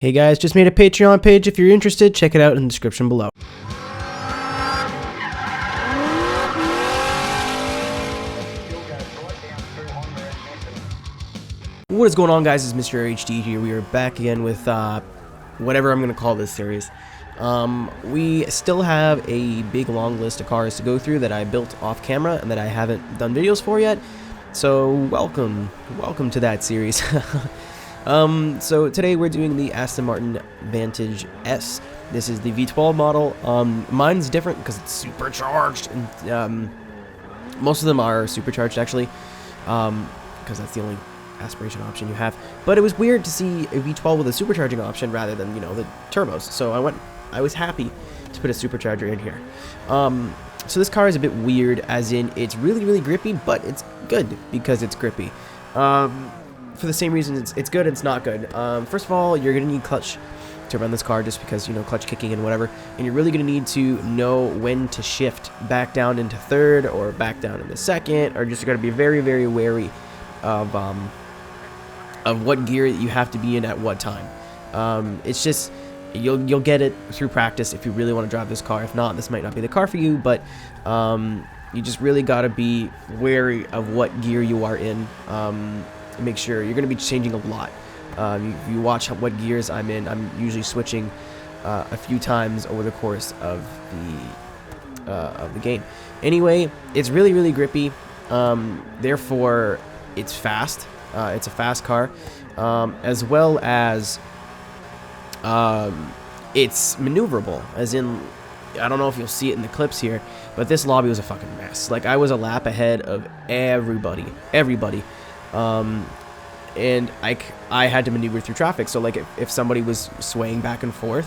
Hey guys, just made a Patreon page. If you're interested, check it out in the description below. What is going on, guys? It's MrAeroHD here. We are back again with whatever I'm going to call this series. We still have a big long list of cars to go through that I built off camera and that I haven't done videos for yet. So welcome to that series. So today we're doing the Aston Martin Vantage S. This is the V12 model. Mine's different because it's supercharged, and most of them are supercharged actually, because that's the only aspiration option you have. But it was weird to see a V12 with a supercharging option rather than, you know, the turbos. So I was happy to put a supercharger in here. So this car is a bit weird, as in it's really grippy, but it's good because it's grippy. For the same reason it's good and it's not good. First of all, you're going to need clutch to run this car, just because, you know, clutch kicking and whatever. And you're really going to need to know when to shift back down into third or back down into second, or just got to be very wary of what gear you have to be in at what time. It's just, you'll get it through practice if you really want to drive this car. If not, this might not be the car for you, but you just really got to be wary of what gear you are in. Make sure you're going to be changing a lot. If you watch what gears I'm in, I'm usually switching a few times over the course of the game. Anyway, it's really grippy. Therefore, it's fast. It's a fast car, as well as it's maneuverable. As in, I don't know if you'll see it in the clips here, but this lobby was a fucking mess. Like, I was a lap ahead of everybody. And I had to maneuver through traffic. So like if somebody was swaying back and forth,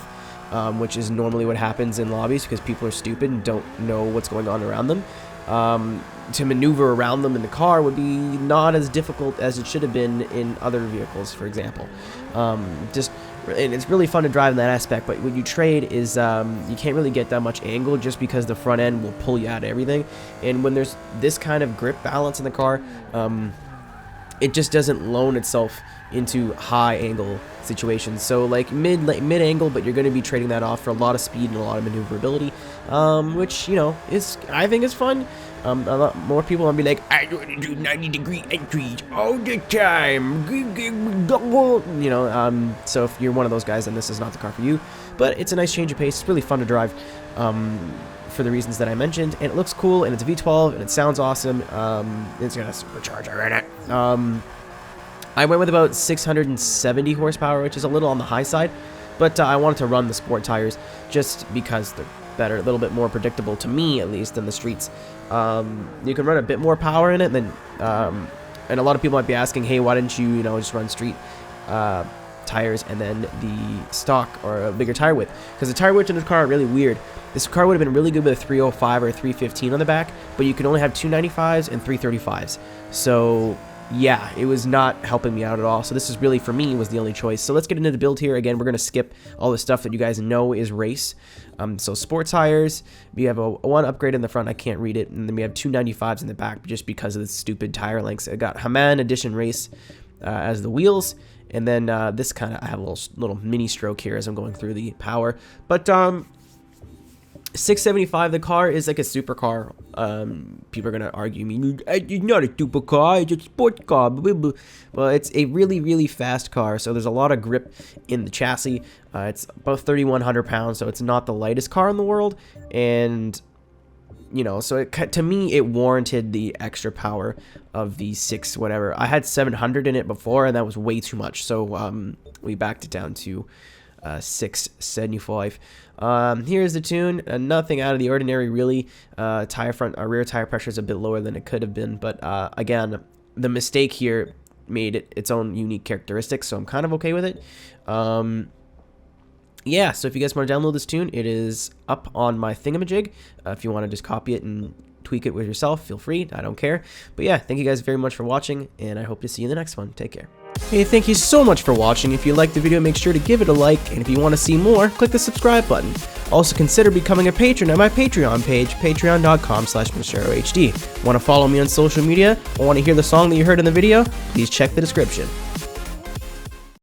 which is normally what happens in lobbies because people are stupid and don't know what's going on around them, to maneuver around them in the car would be not as difficult as it should have been in other vehicles, for example. And it's really fun to drive in that aspect, but what you trade is you can't really get that much angle just because the front end will pull you out of everything. And when there's this kind of grip balance in the car, it just doesn't loan itself into high angle situations. So like mid angle, but you're going to be trading that off for a lot of speed and a lot of maneuverability, which, you know, I think is fun. A lot more people will be like, I want to do 90-degree entries all the time, you know. So if you're one of those guys, then this is not the car for you. But it's a nice change of pace. It's really fun to drive, for the reasons that I mentioned, and it looks cool, and it's a V12, and it sounds awesome. It's got a supercharger in it. I went with about 670 horsepower, which is a little on the high side, but I wanted to run the sport tires just because they're better, a little bit more predictable to me, at least, than the streets. You can run a bit more power in it, and a lot of people might be asking, hey, why didn't you, just run street tires and then the stock or a bigger tire width? Because the tire width in this car are really weird. This car would have been really good with a 305 or a 315 on the back, but you can only have 295s and 335s. So yeah, it was not helping me out at all. So this is really, for me, was the only choice. So let's get into the build here. Again, we're going to skip all the stuff that you guys know is race. So sport tires, we have a one upgrade in the front, I can't read it, and then we have 295s in the back just because of the stupid tire lengths. I got Haman Edition Race as the wheels, and then this kind of, I have a little mini stroke here as I'm going through the power. But 675, the car is like a supercar. People are gonna argue me, it's not a supercar, it's a sports car. Well, it's a really fast car, so there's a lot of grip in the chassis. It's about 3,100 pounds, so it's not the lightest car in the world, and so to me it warranted the extra power of the 6 whatever. I had 700 in it before, and that was way too much, so we backed it down to 675. Here's the tune. Nothing out of the ordinary, really. Rear tire pressure is a bit lower than it could have been, but again, the mistake here made it its own unique characteristics, so I'm kind of okay with it. Yeah, so if you guys want to download this tune, it is up on my thingamajig. If you want to just copy it and tweak it with yourself, feel free. I don't care. But yeah, thank you guys very much for watching, and I hope to see you in the next one. Take care. Hey, thank you so much for watching. If you liked the video, make sure to give it a like, and if you want to see more, click the subscribe button. Also, consider becoming a patron at my Patreon page, patreon.com/MrAeroHD. Want to follow me on social media, or want to hear the song that you heard in the video? Please check the description.